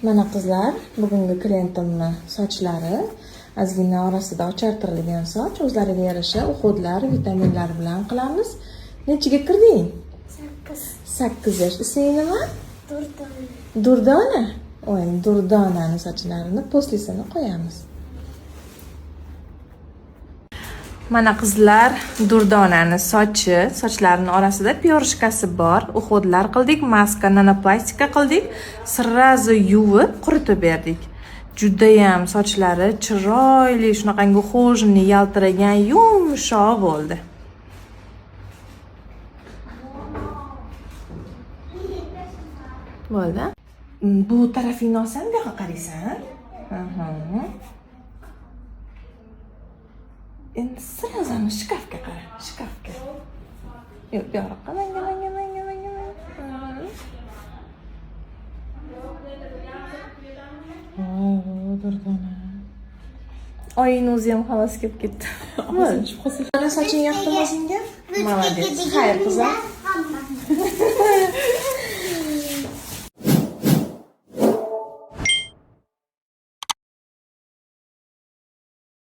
Mana qizlar, bugungi klientimni sochlari ozgina orasida ochartirilgan soch, o'zlariga yarasha uxudlar, vitaminlar bilan qilamiz. Nechiga kirding? 8 yosh. Isming nima? Durdona. Voy, Durdonani sochlarini poslisini qo'yamiz. Mana qizlar, Durdonani sochlarini orasida pyorishkasi bor. Uxudlar qildik, maska, nanoplastika qildik. Sirrazi yuvib, quritib berdik. Judayam sochlari chiroyli, shunaqangi ухоженный, yaltiragan, yumshoq bo'ldi. Bo'ldi. Bu tarafingni olsam, bu yoqqa qaraysan. Endi sirrazi shkafga qara, shkafga. Yo'q, bu yoqqa, manga. Durdona. Oyning o'zi ham havas kelib ketdi. Mana soching yoqdimi o'zingga? Молодец. Xayr qizlar.